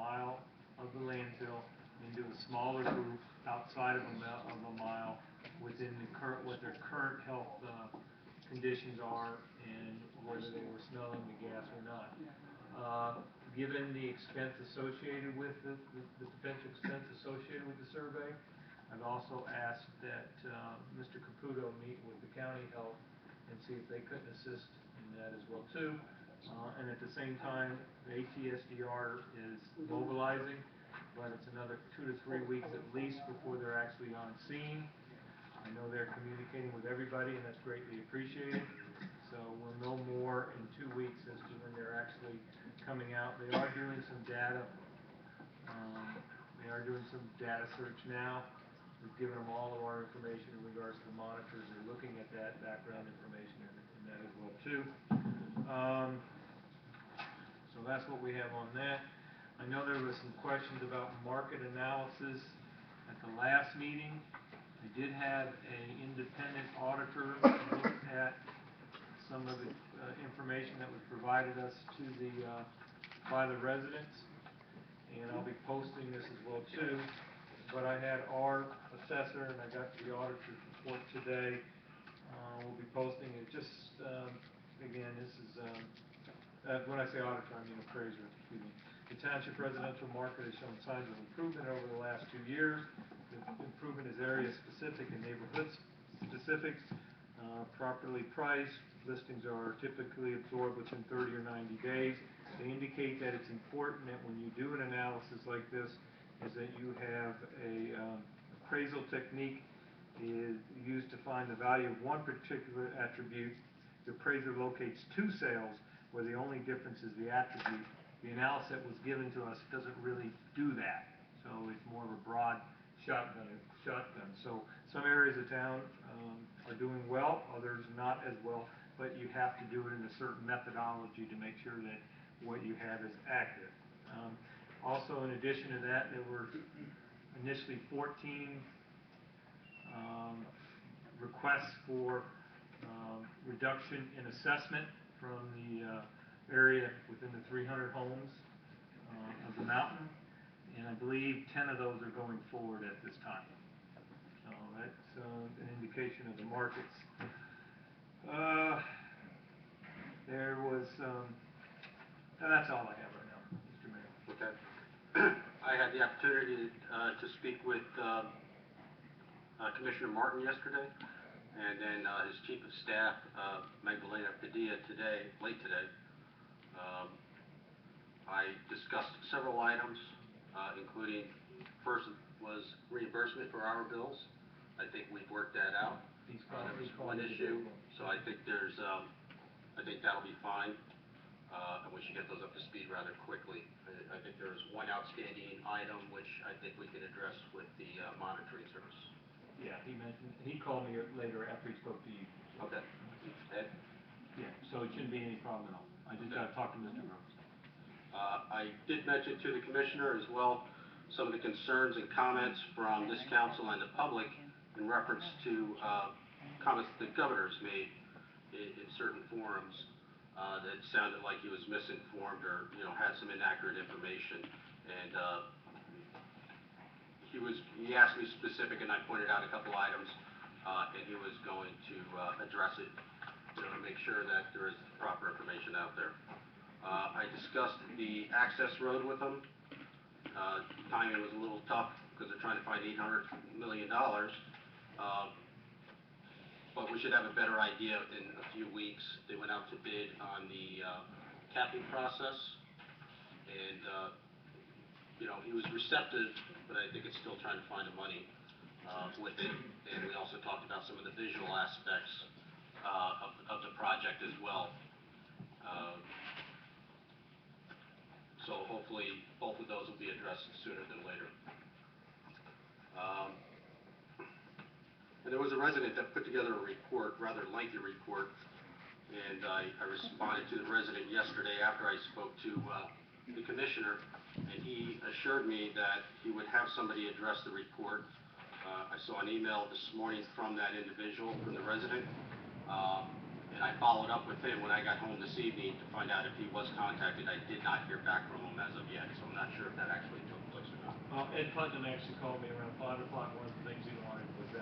mile of the landfill into a smaller group outside of a mile within what their current health conditions are and whether they were smelling the gas or not. Given the expense associated with the potential expense associated with the survey, I've also asked that Mr. Caputo meet with the county health and see if they couldn't assist in that as well too. And at the same time, the ATSDR is mobilizing, but it's another 2 to 3 weeks at least before they're actually on scene. I know they're communicating with everybody, and that's greatly appreciated. So we'll know more in 2 weeks as to when they're actually coming out. They are doing some data. They are doing some data search now. We've given them all of our information in regards to the monitors. They're looking at that background information and that as well too. So that's what we have on that. I know there was some questions about market analysis at the last meeting. I did have an independent auditor look at some of the information that was provided us to by the residents, and I'll be posting this as well too. But I had our assessor, and I got the auditor's report today. We'll be posting it. Just again, this is when I say auditor, I mean appraiser. Excuse me. The township residential market has shown signs of improvement over the last 2 years. The improvement is area specific and neighborhood specific. Properly priced listings are typically absorbed within 30 or 90 days. They indicate that it's important that when you do an analysis like this, is that you have a appraisal technique is used to find the value of one particular attribute. The appraiser locates 2 sales where the only difference is the attribute. The analysis that was given to us doesn't really do that, so it's more of a broad shotgun. So some areas of town are doing well, others not as well, but you have to do it in a certain methodology to make sure that what you have is accurate. Also, in addition to that, there were initially 14 requests for reduction in assessment from the area within the 300 homes of the mountain, and I believe 10 of those are going forward at this time. So that's an indication of the markets. There was, that's all I have right now, Mr. Mayor. Okay. I had the opportunity to speak with Commissioner Martin yesterday, and then his Chief of Staff, Magdalena Padilla, late today. I discussed several items, including first was reimbursement for our bills. I think we've worked that out. There was one issue, so I think I think that'll be fine, and we should get those up to speed rather quickly. I think there's one outstanding item which I think we can address with the monitoring service. Yeah, he called me later after he spoke to you. Okay. Ed? Yeah, so it shouldn't be any problem at all. I just got to talk to Mr. Gross. I did mention to the Commissioner as well some of the concerns and comments from this council and the public in reference to comments that the Governor's made in certain forums that sounded like he was misinformed or had some inaccurate information. And he asked me specific, and I pointed out a couple items, and he was going to address it, to make sure that there is proper information out there. I discussed the access road with him. Timing was a little tough because they're trying to find $800 million, but we should have a better idea in a few weeks. They went out to bid on the capping process, and he was receptive, but I think it's still trying to find the money with it. And we also talked about some of the visual aspects of the project as well. So hopefully both of those will be addressed sooner than later. And there was a resident that put together a report, rather lengthy report, and I responded to the resident yesterday after I spoke to the Commissioner, and he assured me that he would have somebody address the report. I saw an email this morning from that individual, from the resident, and I followed up with him when I got home this evening to find out if he was contacted. I did not hear back from him as of yet, so I'm not sure if that actually took place or not. Ed Putnam actually called me around 5 o'clock. One of the things he wanted was